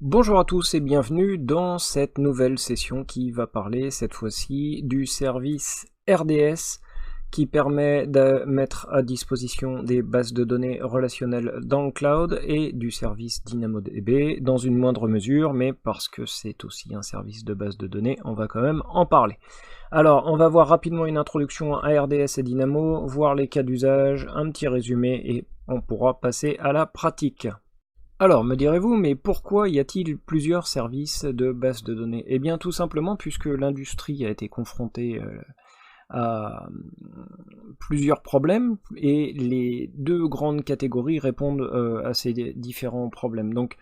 Bonjour à tous et bienvenue dans cette nouvelle session qui va parler cette fois-ci du service RDS qui permet de mettre à disposition des bases de données relationnelles dans le cloud et du service DynamoDB dans une moindre mesure, mais parce que c'est aussi un service de base de données, on va quand même en parler. Alors, on va voir rapidement une introduction à RDS et Dynamo, voir les cas d'usage, un petit résumé et on pourra passer à la pratique. Alors, me direz-vous, mais pourquoi y a-t-il plusieurs services de base de données? Eh bien, tout simplement puisque l'industrie a été confrontée à plusieurs problèmes, et les deux grandes catégories répondent à ces différents problèmes. Donc,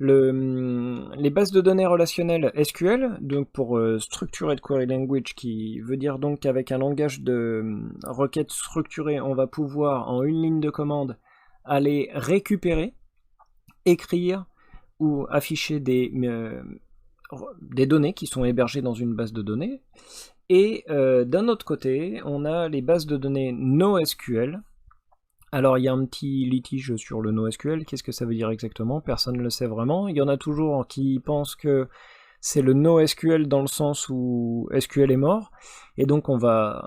les bases de données relationnelles SQL, donc pour Structured Query Language, qui veut dire donc qu'avec un langage de requête structurée, on va pouvoir, en une ligne de commande, aller récupérer, écrire ou afficher des données qui sont hébergées dans une base de données. Et d'un autre côté, on a les bases de données NoSQL. Alors il y a un petit litige sur le NoSQL, qu'est-ce que ça veut dire exactement? Personne ne le sait vraiment. Il y en a toujours qui pensent que c'est le NoSQL dans le sens où SQL est mort, et donc on va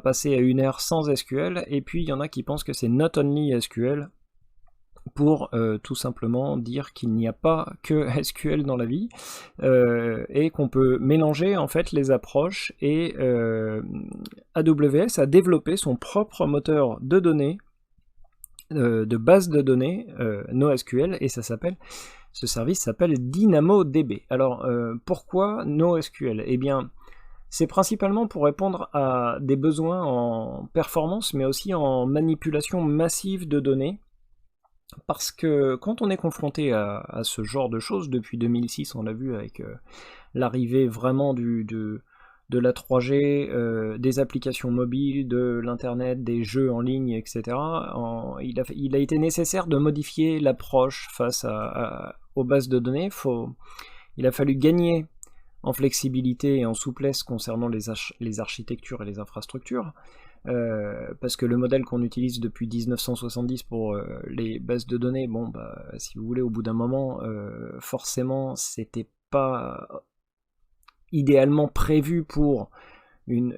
passer à une ère sans SQL, et puis il y en a qui pensent que c'est Not Only SQL, pour tout simplement dire qu'il n'y a pas que SQL dans la vie, et qu'on peut mélanger en fait les approches, et AWS a développé son propre moteur de données, de base de données NoSQL, et ce service s'appelle DynamoDB. Alors pourquoi NoSQL? Eh bien, c'est principalement pour répondre à des besoins en performance, mais aussi en manipulation massive de données. Parce que quand on est confronté à ce genre de choses, depuis 2006, on l'a vu avec l'arrivée vraiment de la 3G, des applications mobiles, de l'internet, des jeux en ligne, etc., il a été nécessaire de modifier l'approche face aux bases de données. Il a fallu gagner en flexibilité et en souplesse concernant les architectures et les infrastructures. Parce que le modèle qu'on utilise depuis 1970 pour les bases de données, bon, bah, si vous voulez, au bout d'un moment, forcément, c'était pas idéalement prévu pour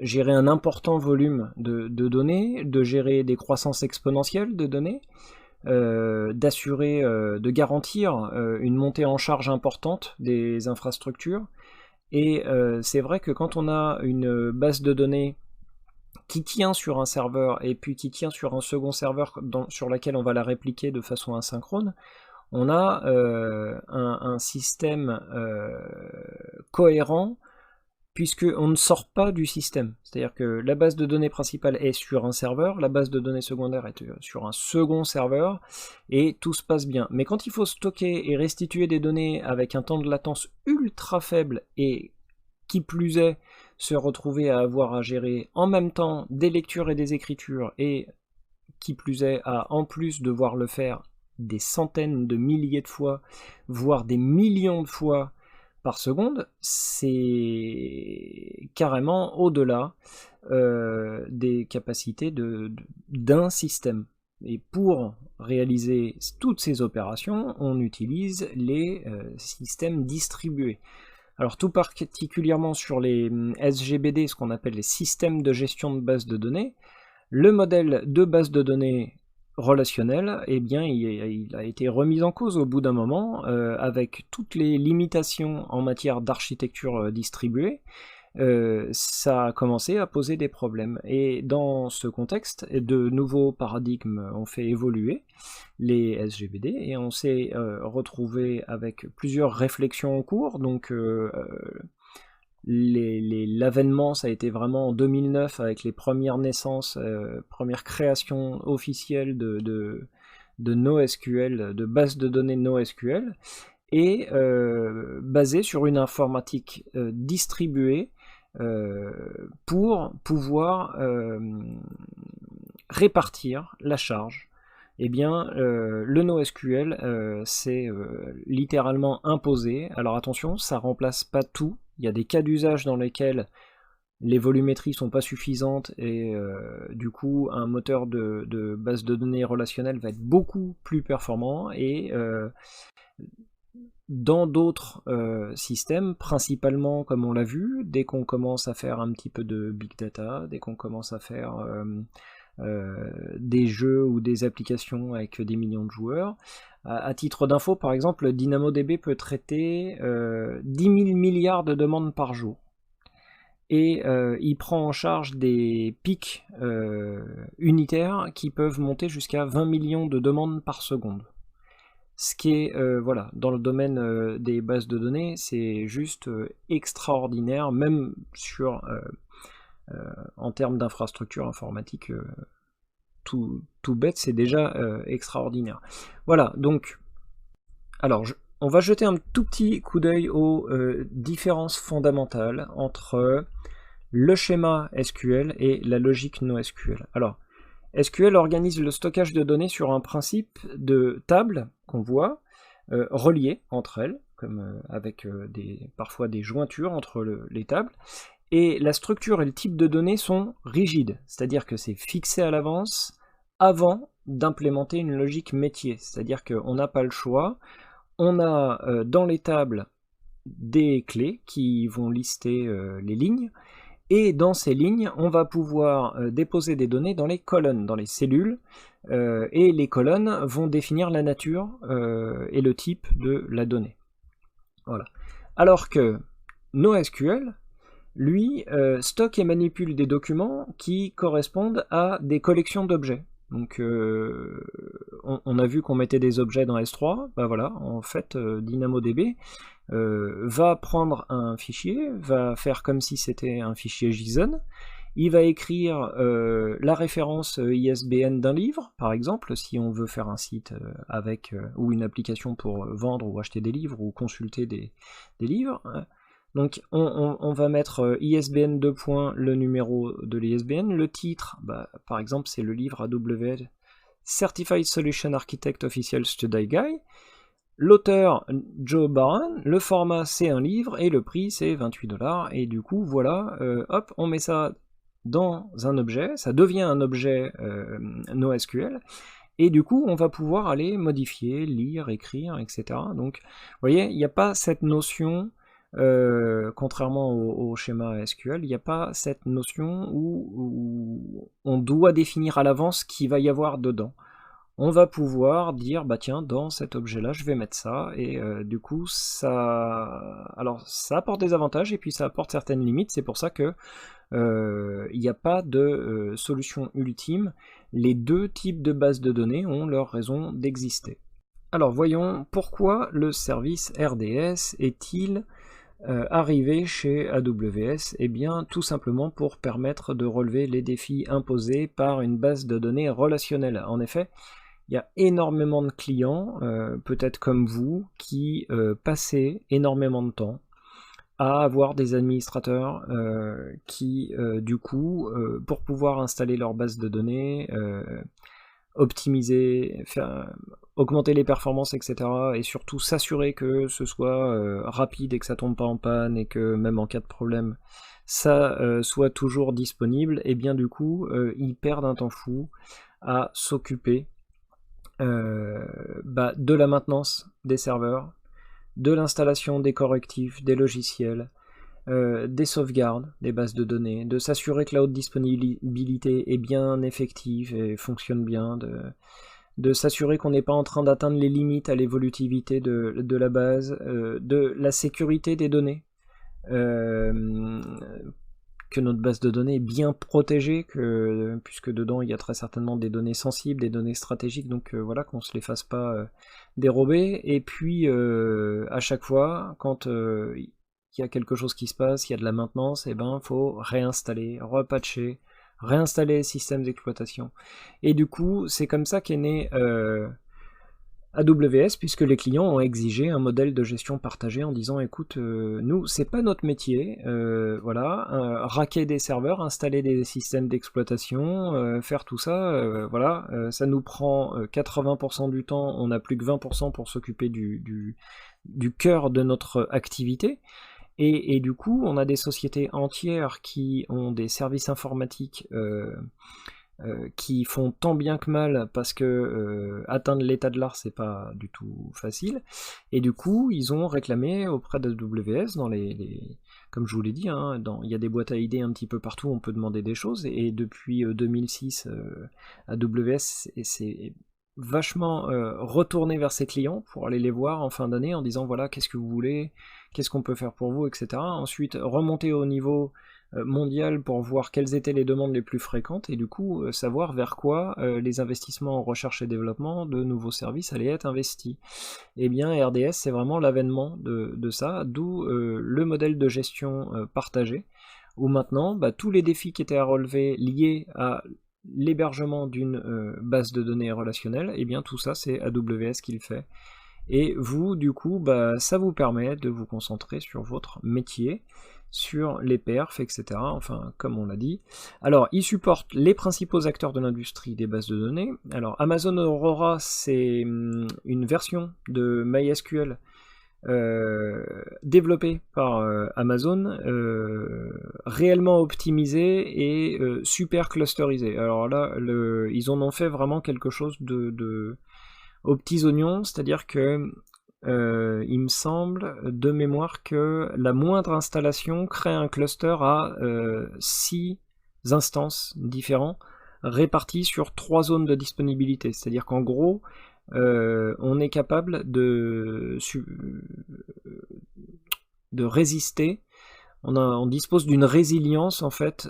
gérer un important volume de données, de gérer des croissances exponentielles de données, d'assurer, de garantir une montée en charge importante des infrastructures. Et c'est vrai que quand on a une base de données qui tient sur un serveur et puis qui tient sur un second serveur sur laquelle on va la répliquer de façon asynchrone, on a un système cohérent, puisqu'on ne sort pas du système. C'est-à-dire que la base de données principale est sur un serveur, la base de données secondaire est sur un second serveur, et tout se passe bien. Mais quand il faut stocker et restituer des données avec un temps de latence ultra faible, et qui plus est, se retrouver à avoir à gérer en même temps des lectures et des écritures, et qui plus est, à en plus devoir le faire des centaines de milliers de fois, voire des millions de fois par seconde, c'est carrément au-delà des capacités d'un système. Et pour réaliser toutes ces opérations, on utilise les systèmes distribués. Alors tout particulièrement sur les SGBD, ce qu'on appelle les systèmes de gestion de base de données, le modèle de base de données relationnelle, eh bien, il a été remis en cause au bout d'un moment, avec toutes les limitations en matière d'architecture distribuée. Ça a commencé à poser des problèmes. Et dans ce contexte, de nouveaux paradigmes ont fait évoluer les SGBD, et on s'est retrouvé avec plusieurs réflexions en cours. Donc l'avènement, ça a été vraiment en 2009 avec les premières naissances, premières créations officielles de NoSQL, de bases de données NoSQL, et basé sur une informatique distribuée, pour pouvoir répartir la charge. Eh bien, le NoSQL s'est littéralement imposé. Alors attention, ça remplace pas tout. Il y a des cas d'usage dans lesquels les volumétries sont pas suffisantes, et du coup un moteur de base de données relationnelle va être beaucoup plus performant, et dans d'autres systèmes, principalement, comme on l'a vu, dès qu'on commence à faire un petit peu de big data, dès qu'on commence à faire des jeux ou des applications avec des millions de joueurs. À titre d'info, par exemple, DynamoDB peut traiter 10 000 milliards de demandes par jour. Et il prend en charge des pics unitaires qui peuvent monter jusqu'à 20 millions de demandes par seconde. Ce qui est, voilà, dans le domaine des bases de données, c'est juste extraordinaire, même sur, en termes d'infrastructure informatique, tout bête, c'est déjà extraordinaire. Voilà, donc, alors, on va jeter un tout petit coup d'œil aux différences fondamentales entre le schéma SQL et la logique NoSQL. Alors, SQL organise le stockage de données sur un principe de table qu'on voit reliées entre elles, comme avec parfois des jointures entre les tables. Et la structure et le type de données sont rigides, c'est-à-dire que c'est fixé à l'avance avant d'implémenter une logique métier. C'est-à-dire qu'on n'a pas le choix. On a dans les tables des clés qui vont lister les lignes. Et dans ces lignes, on va pouvoir déposer des données dans les colonnes, dans les cellules, et les colonnes vont définir la nature et le type de la donnée. Voilà. Alors que NoSQL, lui, stocke et manipule des documents qui correspondent à des collections d'objets. Donc on a vu qu'on mettait des objets dans S3, bah voilà, en fait DynamoDB va prendre un fichier, va faire comme si c'était un fichier JSON, il va écrire la référence ISBN d'un livre, par exemple, si on veut faire un site avec ou une application pour vendre ou acheter des livres ou consulter des livres. Donc on va mettre ISBN 2. Le numéro de l'ISBN, le titre, bah, par exemple c'est le livre AWS Certified Solution Architect Official Study Guide, l'auteur Joe Barron, le format c'est un livre et le prix c'est 28$, et du coup voilà, hop, on met ça dans un objet, ça devient un objet NoSQL, et du coup on va pouvoir aller modifier, lire, écrire, etc. Donc vous voyez, il n'y a pas cette notion... contrairement au schéma SQL, il n'y a pas cette notion où on doit définir à l'avance ce qu'il va y avoir dedans. On va pouvoir dire, bah tiens, dans cet objet-là, je vais mettre ça, et du coup, alors, ça apporte des avantages, et puis ça apporte certaines limites, c'est pour ça que il n'y a pas de solution ultime. Les deux types de bases de données ont leur raison d'exister. Alors, voyons pourquoi le service RDS est-il arrivé chez AWS. Eh bien, tout simplement pour permettre de relever les défis imposés par une base de données relationnelle. En effet, il y a énormément de clients, peut-être comme vous, qui passaient énormément de temps à avoir des administrateurs qui, du coup, pour pouvoir installer leur base de données, optimiser, augmenter les performances, etc. Et surtout s'assurer que ce soit rapide et que ça tombe pas en panne, et que même en cas de problème, ça soit toujours disponible. Et bien du coup, ils perdent un temps fou à s'occuper de la maintenance des serveurs, de l'installation des correctifs, des logiciels, des sauvegardes des bases de données, de s'assurer que la haute disponibilité est bien effective et fonctionne bien, de s'assurer qu'on n'est pas en train d'atteindre les limites à l'évolutivité de la base, de la sécurité des données, que notre base de données est bien protégée, puisque dedans il y a très certainement des données sensibles, des données stratégiques, donc voilà, qu'on ne se les fasse pas dérober. Et puis à chaque fois, quand il y a quelque chose qui se passe, il y a de la maintenance, et ben faut réinstaller, repatcher, réinstaller les systèmes d'exploitation. Et du coup, c'est comme ça qu'est né AWS, puisque les clients ont exigé un modèle de gestion partagée en disant, écoute, nous, c'est pas notre métier, voilà, racker des serveurs, installer des systèmes d'exploitation, faire tout ça, voilà, ça nous prend 80% du temps, on n'a plus que 20% pour s'occuper du cœur de notre activité. Et du coup, on a des sociétés entières qui ont des services informatiques qui font tant bien que mal parce que atteindre l'état de l'art c'est pas du tout facile, et du coup ils ont réclamé auprès d'AWS dans comme je vous l'ai dit, hein, il y a des boîtes à idées un petit peu partout, on peut demander des choses, et depuis 2006 AWS s'est vachement retourné vers ses clients pour aller les voir en fin d'année en disant voilà, qu'est-ce que vous voulez, qu'est-ce qu'on peut faire pour vous, etc. Ensuite remonter au niveau mondial pour voir quelles étaient les demandes les plus fréquentes, et du coup savoir vers quoi les investissements en recherche et développement de nouveaux services allaient être investis. Et bien RDS c'est vraiment l'avènement de ça, d'où le modèle de gestion partagé, où maintenant tous les défis qui étaient à relever liés à l'hébergement d'une base de données relationnelle, et bien tout ça c'est AWS qui le fait. Et vous, du coup, ça vous permet de vous concentrer sur votre métier, sur les perfs, etc. Enfin, comme on l'a dit. Alors, il supporte les principaux acteurs de l'industrie des bases de données. Alors, Amazon Aurora, c'est une version de MySQL développée par Amazon, réellement optimisée et super clusterisée. Alors là, ils en ont fait vraiment quelque chose aux petits oignons, c'est-à-dire que il me semble de mémoire que la moindre installation crée un cluster à 6 instances différents réparties sur 3 zones de disponibilité. C'est-à-dire qu'en gros, on est capable de résister. On dispose d'une résilience en fait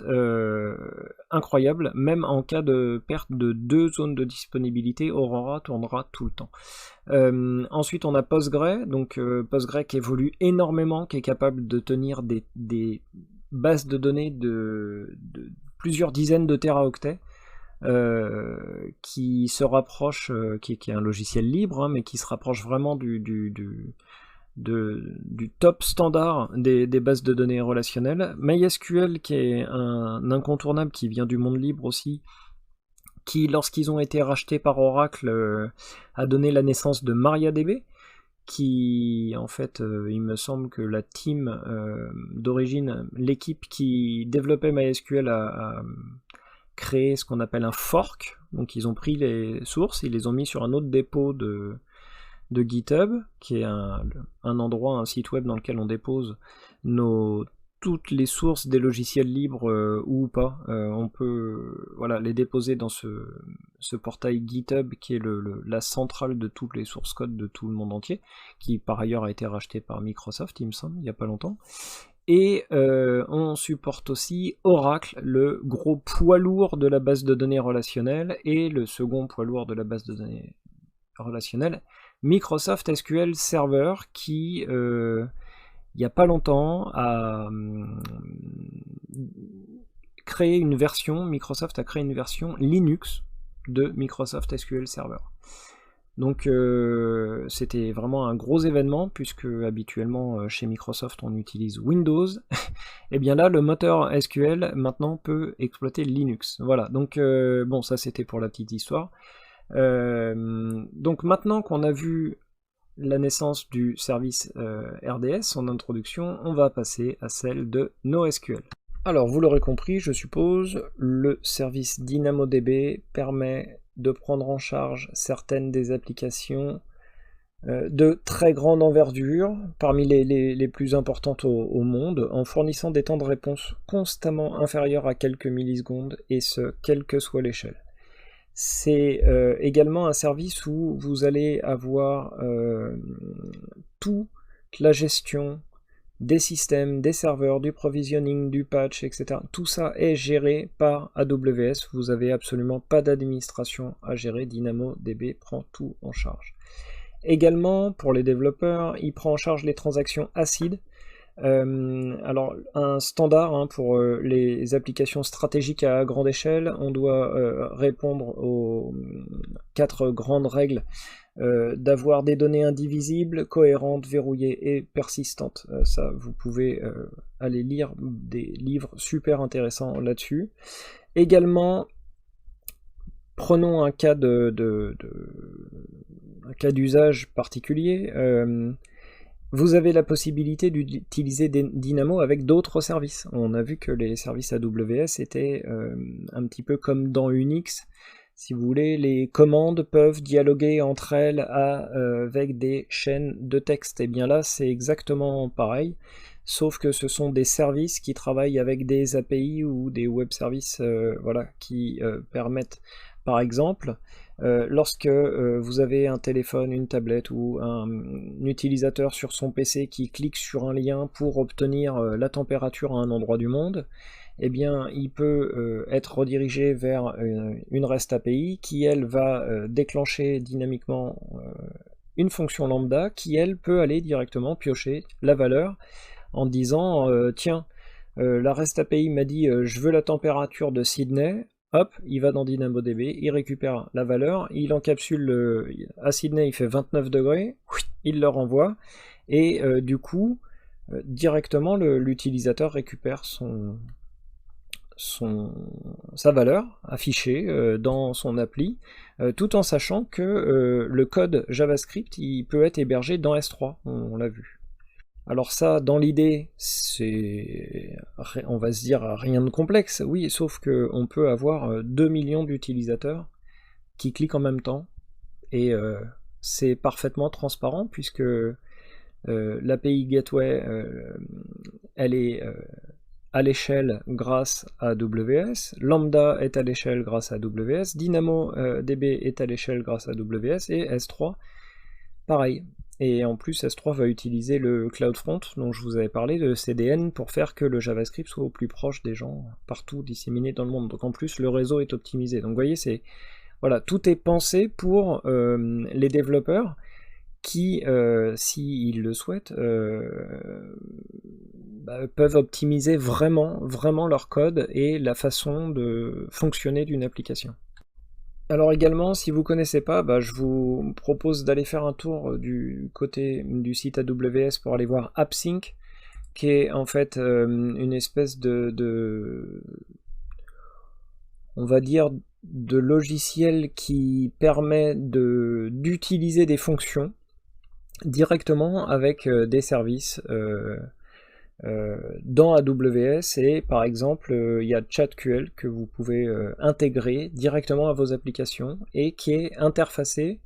incroyable, même en cas de perte de 2 zones de disponibilité, Aurora tournera tout le temps. Ensuite on a Postgre, donc Postgre qui évolue énormément, qui est capable de tenir des bases de données de plusieurs dizaines de téraoctets, qui se rapproche, qui est un logiciel libre, hein, mais qui se rapproche vraiment du top standard des bases de données relationnelles. MySQL qui est un incontournable qui vient du monde libre aussi, qui lorsqu'ils ont été rachetés par Oracle a donné la naissance de MariaDB, qui en fait il me semble que la team d'origine, l'équipe qui développait MySQL a créé ce qu'on appelle un fork, donc ils ont pris les sources, ils les ont mis sur un autre dépôt de GitHub, qui est un endroit, un site web dans lequel on dépose toutes les sources des logiciels libres ou pas. On peut les déposer dans ce portail GitHub qui est la centrale de toutes les sources code de tout le monde entier, qui par ailleurs a été racheté par Microsoft, il me semble, il n'y a pas longtemps. Et on supporte aussi Oracle, le gros poids lourd de la base de données relationnelle, et le second poids lourd de la base de données relationnelle, Microsoft SQL Server, qui il n'y a pas longtemps Microsoft a créé une version Linux de Microsoft SQL Server. Donc c'était vraiment un gros événement, puisque habituellement chez Microsoft on utilise Windows. Et bien là le moteur SQL maintenant peut exploiter Linux. Voilà, donc bon, ça c'était pour la petite histoire. Donc maintenant qu'on a vu la naissance du service RDS, son introduction, on va passer à celle de NoSQL. Alors vous l'aurez compris, je suppose, le service DynamoDB permet de prendre en charge certaines des applications de très grande envergure, parmi les plus importantes au monde, en fournissant des temps de réponse constamment inférieurs à quelques millisecondes, et ce, quelle que soit l'échelle. C'est également un service où vous allez avoir toute la gestion des systèmes, des serveurs, du provisioning, du patch, etc. Tout ça est géré par AWS. Vous n'avez absolument pas d'administration à gérer. DynamoDB prend tout en charge. Également, pour les développeurs, il prend en charge les transactions acides. Alors un standard pour les applications stratégiques à grande échelle, on doit répondre aux 4 grandes règles d'avoir des données indivisibles, cohérentes, verrouillées et persistantes. Ça, vous pouvez aller lire des livres super intéressants là-dessus. Également, prenons un cas d'usage particulier. vous avez la possibilité d'utiliser Dynamo avec d'autres services. On a vu que les services AWS étaient un petit peu comme dans Unix. Si vous voulez, les commandes peuvent dialoguer entre elles avec des chaînes de texte. Et bien là, c'est exactement pareil, sauf que ce sont des services qui travaillent avec des API ou des web services voilà, qui permettent, par exemple, lorsque vous avez un téléphone, une tablette ou un utilisateur sur son PC qui clique sur un lien pour obtenir la température à un endroit du monde, eh bien, il peut être redirigé vers une REST API qui, elle, va déclencher dynamiquement une fonction lambda qui, elle, peut aller directement piocher la valeur en disant tiens, la REST API m'a dit je veux la température de Sydney. Hop, il va dans DynamoDB, il récupère la valeur, il encapsule à Sydney, il fait 29 degrés, il le renvoie, et du coup, directement, l'utilisateur récupère sa valeur affichée dans son appli, tout en sachant que le code JavaScript il peut être hébergé dans S3, on l'a vu. Alors ça, dans l'idée, c'est, on va se dire, rien de complexe, oui, sauf qu'on peut avoir 2 millions d'utilisateurs qui cliquent en même temps, et c'est parfaitement transparent, puisque l'API Gateway, elle est à l'échelle grâce à AWS, Lambda est à l'échelle grâce à AWS, DynamoDB est à l'échelle grâce à AWS, et S3, pareil. Et en plus, S3 va utiliser le CloudFront dont je vous avais parlé, le CDN, pour faire que le JavaScript soit au plus proche des gens, partout disséminés dans le monde. Donc en plus, le réseau est optimisé. Donc vous voyez, voilà, tout est pensé pour les développeurs qui, s'ils le souhaitent, peuvent optimiser vraiment leur code et la façon de fonctionner d'une application. Alors également, si vous ne connaissez pas, je vous propose d'aller faire un tour du côté du site AWS pour aller voir AppSync, qui est en fait une espèce on va dire, de logiciel qui permet d'utiliser des fonctions directement avec des services dans AWS, et par exemple il y a ChatQL que vous pouvez intégrer directement à vos applications et qui est interfacé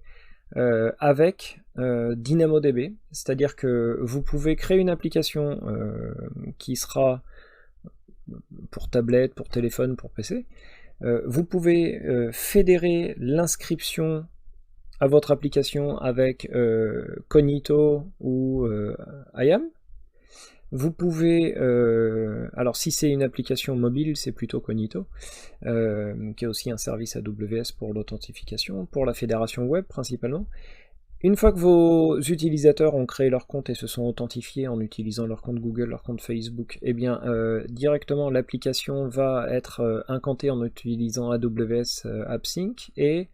avec DynamoDB, c'est-à-dire que vous pouvez créer une application qui sera pour tablette, pour téléphone, pour PC. Vous pouvez fédérer l'inscription à votre application avec Cognito ou IAM. Vous pouvez, alors si c'est une application mobile, c'est plutôt Cognito, qui est aussi un service AWS pour l'authentification, pour la fédération web principalement. Une fois que vos utilisateurs ont créé leur compte et se sont authentifiés en utilisant leur compte Google, leur compte Facebook, eh bien directement l'application va être incantée en utilisant AWS AppSync, et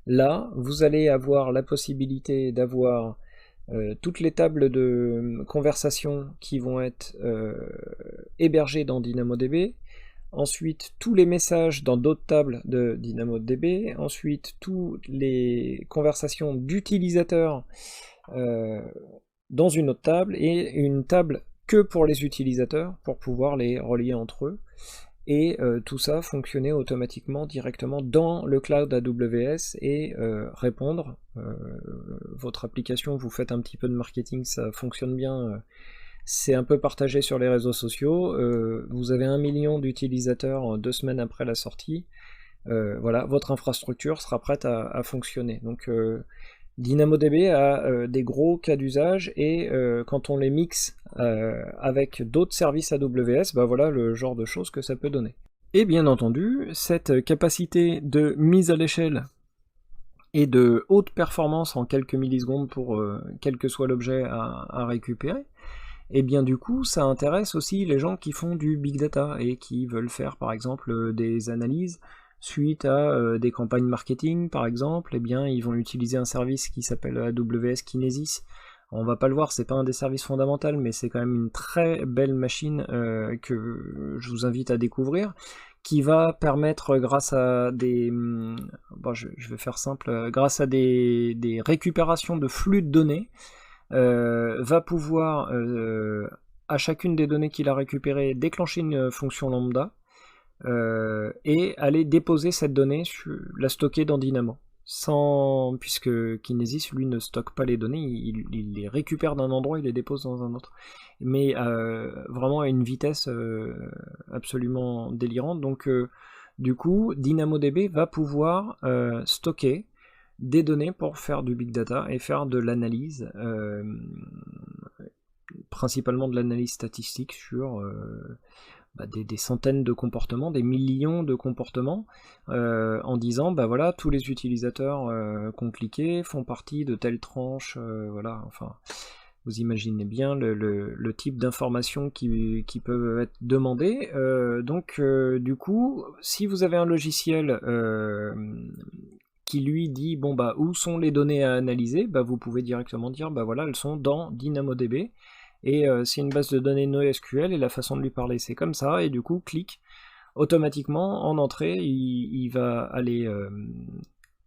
là vous allez avoir la possibilité d'avoir toutes les tables de conversation qui vont être hébergées dans DynamoDB, ensuite tous les messages dans d'autres tables de DynamoDB, ensuite toutes les conversations d'utilisateurs dans une autre table, et une table que pour les utilisateurs pour pouvoir les relier entre eux, et tout ça fonctionner automatiquement directement dans le cloud AWS et répondre. Votre application, vous faites un petit peu de marketing, ça fonctionne bien, c'est un peu partagé sur les réseaux sociaux, vous avez 1 million d'utilisateurs 2 semaines après la sortie, voilà, votre infrastructure sera prête à fonctionner. Donc DynamoDB a des gros cas d'usage, et quand on les mixe avec d'autres services AWS, voilà le genre de choses que ça peut donner. Et bien entendu, cette capacité de mise à l'échelle et de haute performance en quelques millisecondes pour quel que soit l'objet à récupérer, et bien du coup ça intéresse aussi les gens qui font du big data et qui veulent faire par exemple des analyses suite à des campagnes marketing par exemple. Et bien ils vont utiliser un service qui s'appelle AWS Kinesis. On va pas le voir, c'est pas un des services fondamentaux, mais c'est quand même une très belle machine que je vous invite à découvrir, qui va permettre, grâce à des, je vais faire simple, grâce à des récupérations de flux de données, va pouvoir, à chacune des données qu'il a récupérées, déclencher une fonction lambda, et aller déposer cette donnée, la stocker dans Dynamo. Puisque Kinesis, lui, ne stocke pas les données, il les récupère d'un endroit, il les dépose dans un autre. Mais vraiment à une vitesse absolument délirante. Donc, du coup, DynamoDB va pouvoir stocker des données pour faire du big data et faire de l'analyse, principalement de l'analyse statistique sur des centaines de comportements, des millions de comportements, en disant bah voilà, tous les utilisateurs qui ont cliqué font partie de telle tranche, voilà, enfin vous imaginez bien le type d'informations qui peuvent être demandées. Donc du coup, si vous avez un logiciel qui lui dit bon bah où sont les données à analyser, bah vous pouvez directement dire bah voilà, elles sont dans DynamoDB. Et c'est une base de données NoSQL et la façon de lui parler c'est comme ça, et du coup clique automatiquement en entrée, il va aller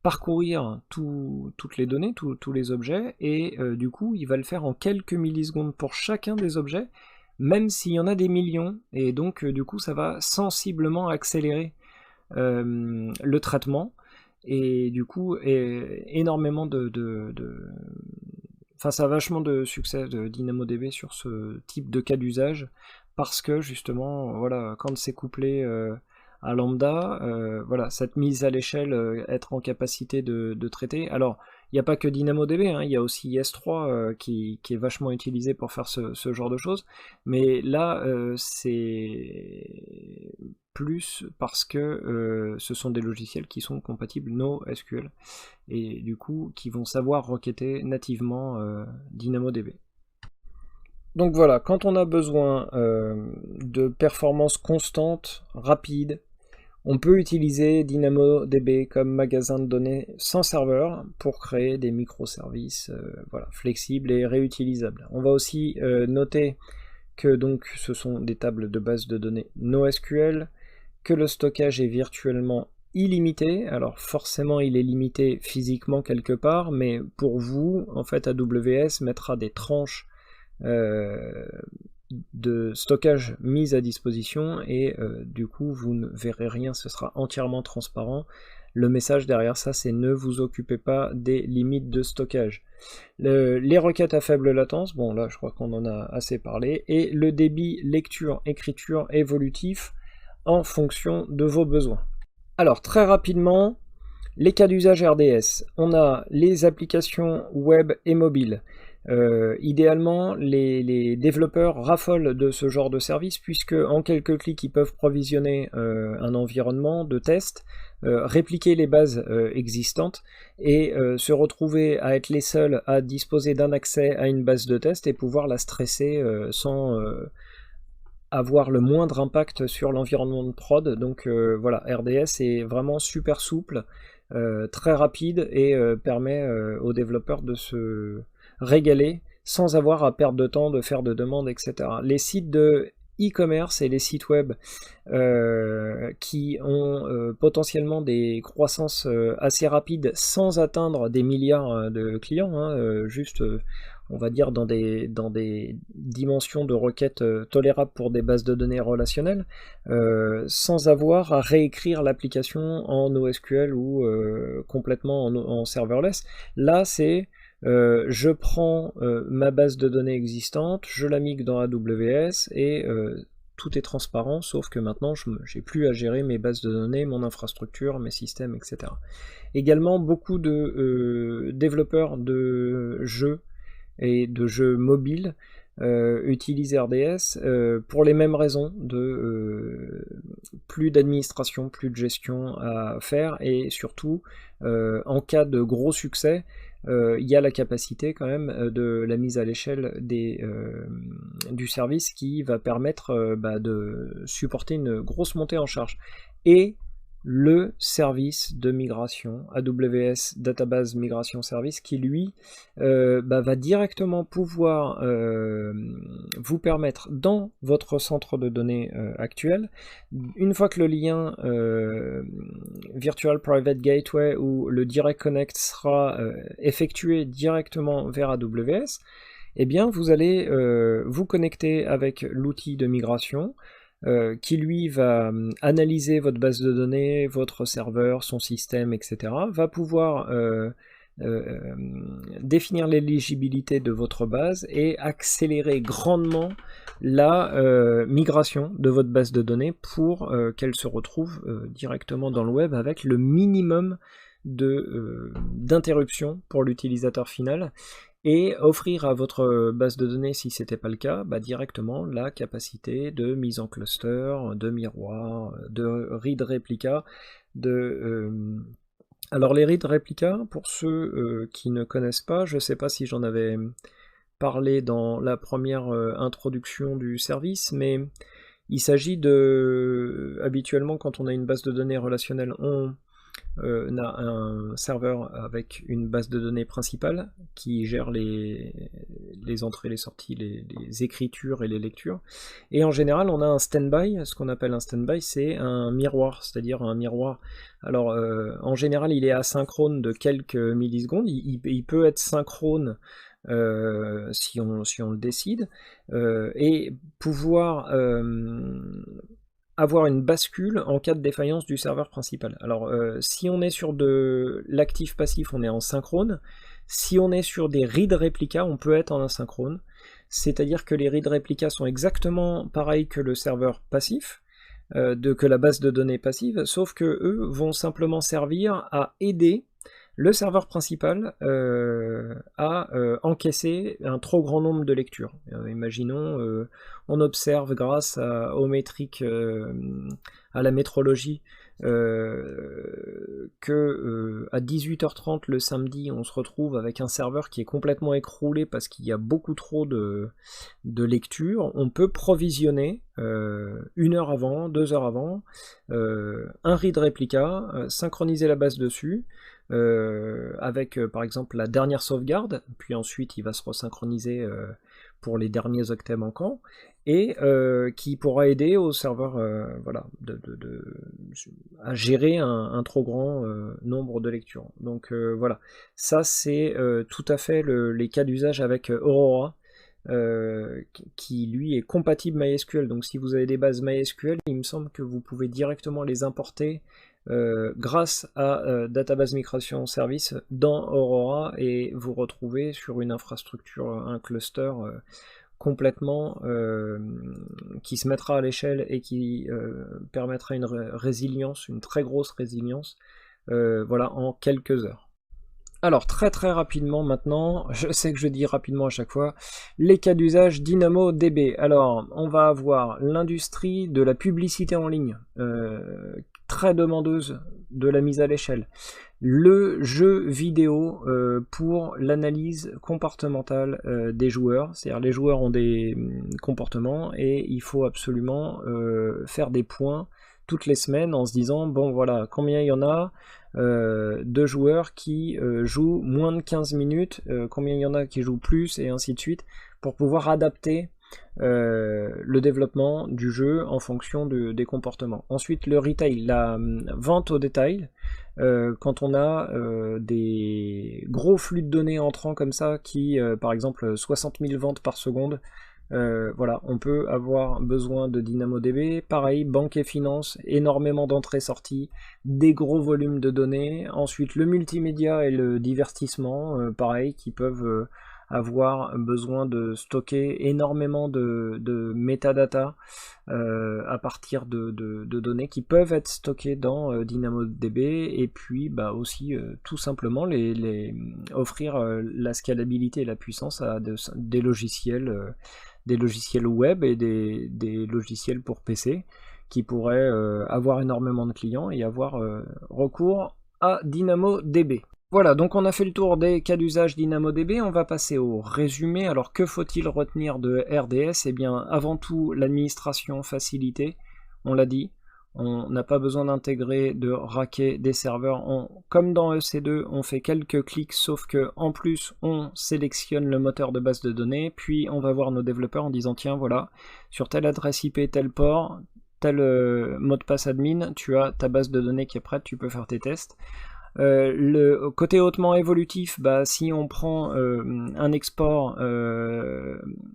parcourir toutes les données, tous les objets, et du coup il va le faire en quelques millisecondes pour chacun des objets, même s'il y en a des millions, et donc du coup ça va sensiblement accélérer le traitement, et du coup énormément Enfin, ça a vachement de succès de DynamoDB sur ce type de cas d'usage, parce que justement, voilà, quand c'est couplé à Lambda, voilà, cette mise à l'échelle, être en capacité de traiter. Alors, il n'y a pas que DynamoDB, hein, il y a aussi IS3 qui est vachement utilisé pour faire ce genre de choses, mais là, c'est plus parce que ce sont des logiciels qui sont compatibles NoSQL, et du coup qui vont savoir requêter nativement DynamoDB. Donc voilà, quand on a besoin de performances constantes, rapides, on peut utiliser DynamoDB comme magasin de données sans serveur pour créer des microservices voilà, flexibles et réutilisables. On va aussi noter que donc ce sont des tables de base de données NoSQL, que le stockage est virtuellement illimité. Alors forcément il est limité physiquement quelque part, mais pour vous, en fait AWS mettra des tranches de stockage mises à disposition, et du coup vous ne verrez rien, ce sera entièrement transparent. Le message derrière ça, c'est ne vous occupez pas des limites de stockage. Les requêtes à faible latence, bon là je crois qu'on en a assez parlé, et le débit lecture-écriture évolutif en fonction de vos besoins. Alors très rapidement, les cas d'usage RDS. On a les applications web et mobiles. Idéalement, les développeurs raffolent de ce genre de service, puisque en quelques clics, ils peuvent provisionner un environnement de test, répliquer les bases existantes, et se retrouver à être les seuls à disposer d'un accès à une base de test et pouvoir la stresser sans avoir le moindre impact sur l'environnement de prod. Donc voilà, RDS est vraiment super souple, très rapide, et permet aux développeurs de se régaler sans avoir à perdre de temps, de faire de demandes, etc. Les sites de e-commerce et les sites web qui ont potentiellement des croissances assez rapides sans atteindre des milliards de clients, hein, juste on va dire dans des dimensions de requêtes tolérables pour des bases de données relationnelles, sans avoir à réécrire l'application en NoSQL ou complètement en serverless. Là c'est je prends ma base de données existante, je la migre dans AWS, et tout est transparent, sauf que maintenant je n'ai plus à gérer mes bases de données, mon infrastructure, mes systèmes, etc. Également, beaucoup de développeurs de jeux et de jeux mobiles utilisent RDS pour les mêmes raisons, de plus d'administration, plus de gestion à faire, et surtout en cas de gros succès, il y a la capacité quand même de la mise à l'échelle du service, qui va permettre de supporter une grosse montée en charge. Et le service de migration, AWS Database Migration Service, qui lui va directement pouvoir vous permettre dans votre centre de données actuel, une fois que le lien Virtual Private Gateway ou le Direct Connect sera effectué directement vers AWS, eh bien vous allez vous connecter avec l'outil de migration qui lui va analyser votre base de données, votre serveur, son système, etc. Va pouvoir définir l'éligibilité de votre base et accélérer grandement la migration de votre base de données pour qu'elle se retrouve directement dans le web avec le minimum d'interruption pour l'utilisateur final, et offrir à votre base de données, si ce n'était pas le cas, directement la capacité de mise en cluster, de miroir, de read replica, alors les read replica, pour ceux qui ne connaissent pas, je ne sais pas si j'en avais parlé dans la première introduction du service, mais il s'agit habituellement quand on a une base de données relationnelle, on a un serveur avec une base de données principale qui gère les entrées, les sorties, les écritures et les lectures. Et en général, on a un standby. Ce qu'on appelle un standby, c'est un miroir, c'est-à-dire un miroir. Alors, en général, il est asynchrone de quelques millisecondes. Il peut être synchrone si on le décide, et pouvoir avoir une bascule en cas de défaillance du serveur principal. Alors si on est sur de l'actif passif, on est en synchrone. Si on est sur des read replicas, on peut être en asynchrone. C'est-à-dire que les read replicas sont exactement pareils que le serveur passif, que la base de données passive, sauf que eux vont simplement servir à aider le serveur principal a encaissé un trop grand nombre de lectures. Imaginons, on observe grâce aux métriques, à la métrologie, que à 18h30 le samedi, on se retrouve avec un serveur qui est complètement écroulé parce qu'il y a beaucoup trop de lectures. On peut provisionner 1 heure avant, 2 heures avant, un read replica, synchroniser la base dessus, avec par exemple la dernière sauvegarde, puis ensuite il va se resynchroniser pour les derniers octets manquants, et qui pourra aider au serveur voilà, à gérer un trop grand nombre de lectures. Donc voilà, ça c'est tout à fait les cas d'usage avec Aurora, qui lui est compatible MySQL. Donc si vous avez des bases MySQL, il me semble que vous pouvez directement les importer grâce à Database Migration Service dans Aurora et vous retrouver sur une infrastructure, un cluster complètement qui se mettra à l'échelle et qui permettra une résilience, une très grosse résilience, voilà, en quelques heures. Alors très rapidement maintenant, je sais que je dis rapidement à chaque fois, les cas d'usage DynamoDB. Alors on va avoir l'industrie de la publicité en ligne, très demandeuse de la mise à l'échelle. Le jeu vidéo pour l'analyse comportementale des joueurs, c'est-à-dire les joueurs ont des comportements et il faut absolument faire des points toutes les semaines en se disant, bon voilà, combien il y en a de joueurs qui jouent moins de 15 minutes, combien il y en a qui jouent plus, et ainsi de suite, pour pouvoir adapter le développement du jeu en fonction des comportements. Ensuite, le retail, la vente au détail, quand on a des gros flux de données entrants comme ça, qui par exemple 60 000 ventes par seconde, voilà, on peut avoir besoin de DynamoDB. Pareil, banque et finance, énormément d'entrées-sorties, des gros volumes de données. Ensuite, le multimédia et le divertissement, pareil, qui peuvent avoir besoin de stocker énormément de métadata à partir de données qui peuvent être stockées dans DynamoDB, et puis aussi tout simplement offrir la scalabilité et la puissance à des logiciels web et des logiciels pour PC qui pourraient avoir énormément de clients et avoir recours à DynamoDB. Voilà, donc on a fait le tour des cas d'usage DynamoDB, on va passer au résumé. Alors que faut-il retenir de RDS ? Eh bien, avant tout, l'administration facilitée, on l'a dit, on n'a pas besoin d'intégrer, de racker des serveurs. Comme dans EC2, on fait quelques clics, sauf que en plus, on sélectionne le moteur de base de données, puis on va voir nos développeurs en disant, tiens, voilà, sur telle adresse IP, tel port, tel mot de passe admin, tu as ta base de données qui est prête, tu peux faire tes tests. Le côté hautement évolutif, bah, si on prend un export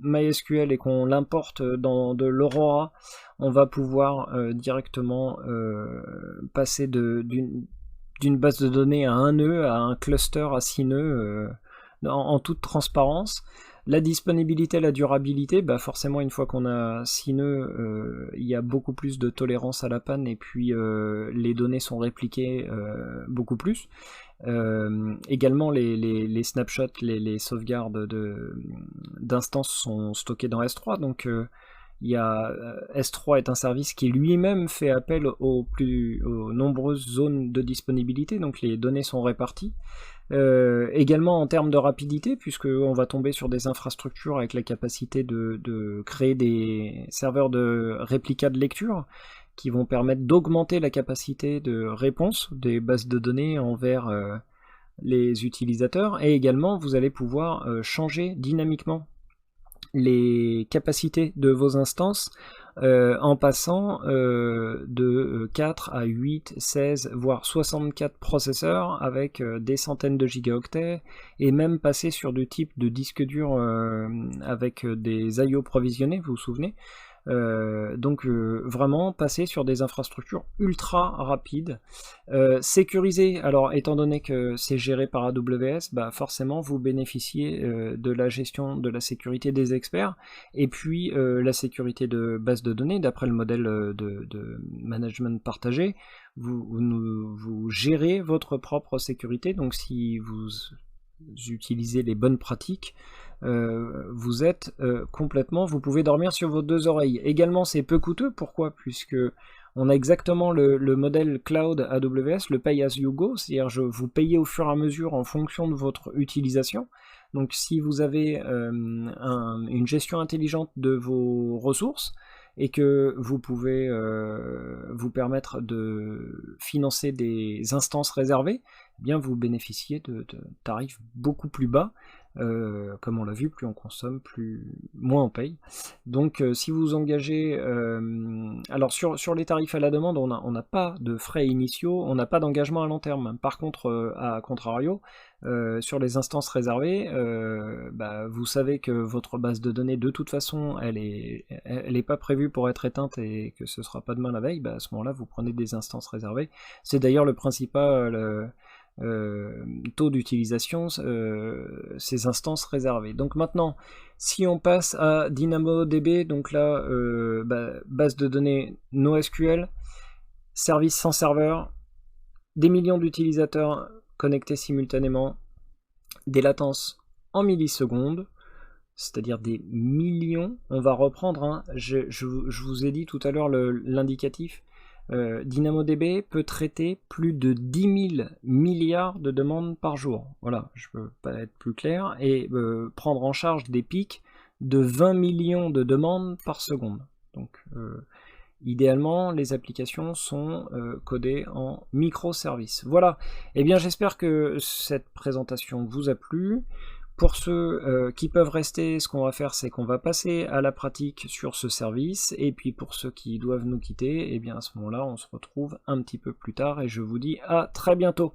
MySQL et qu'on l'importe dans de l'Aurora, on va pouvoir directement passer d'une base de données à un nœud, à un cluster à 6 nœuds en toute transparence. La disponibilité, la durabilité, bah forcément une fois qu'on a 6 nœuds, il y a beaucoup plus de tolérance à la panne et puis les données sont répliquées beaucoup plus. Également les snapshots, les sauvegardes d'instances sont stockées dans S3, donc S3 est un service qui lui-même fait appel aux nombreuses zones de disponibilité, donc les données sont réparties. Également en termes de rapidité, puisqu'on va tomber sur des infrastructures avec la capacité de créer des serveurs de réplica de lecture qui vont permettre d'augmenter la capacité de réponse des bases de données envers les utilisateurs, et également vous allez pouvoir changer dynamiquement les capacités de vos instances en passant de 4 à 8, 16, voire 64 processeurs avec des centaines de gigaoctets, et même passer sur du type de disque dur avec des I/O provisionnés, vous vous souvenez. Donc vraiment passer sur des infrastructures ultra rapides, sécurisées. Alors étant donné que c'est géré par AWS, bah forcément vous bénéficiez de la gestion de la sécurité des experts, et puis la sécurité de base de données d'après le modèle de management partagé. Vous gérez votre propre sécurité, donc si vous utilisez les bonnes pratiques, vous êtes complètement, vous pouvez dormir sur vos deux oreilles. Également c'est peu coûteux, pourquoi? Puisque on a exactement le modèle cloud AWS, le pay as you go, c'est-à-dire vous payez au fur et à mesure en fonction de votre utilisation. Donc si vous avez une gestion intelligente de vos ressources et que vous pouvez vous permettre de financer des instances réservées, eh bien vous bénéficiez de tarifs beaucoup plus bas. Comme on l'a vu, plus on consomme, moins on paye. Donc si vous engagez... alors sur les tarifs à la demande, on n'a pas de frais initiaux, on n'a pas d'engagement à long terme. Par contre, à contrario, sur les instances réservées, bah, vous savez que votre base de données, de toute façon, elle est pas prévue pour être éteinte et que ce sera pas demain la veille. Bah, à ce moment-là, vous prenez des instances réservées. C'est d'ailleurs le principal... taux d'utilisation, ces instances réservées. Donc maintenant, si on passe à DynamoDB, donc là, base de données NoSQL, service sans serveur, des millions d'utilisateurs connectés simultanément, des latences en millisecondes, c'est-à-dire des millions. On va reprendre, hein, je vous ai dit tout à l'heure l'indicatif. DynamoDB peut traiter plus de 10 000 milliards de demandes par jour. Voilà, je ne peux pas être plus clair. Et prendre en charge des pics de 20 millions de demandes par seconde. Donc, idéalement, les applications sont codées en microservices. Voilà. Eh bien, j'espère que cette présentation vous a plu. Pour ceux qui peuvent rester, ce qu'on va faire, c'est qu'on va passer à la pratique sur ce service, et puis pour ceux qui doivent nous quitter, et bien à ce moment-là, on se retrouve un petit peu plus tard, et je vous dis à très bientôt.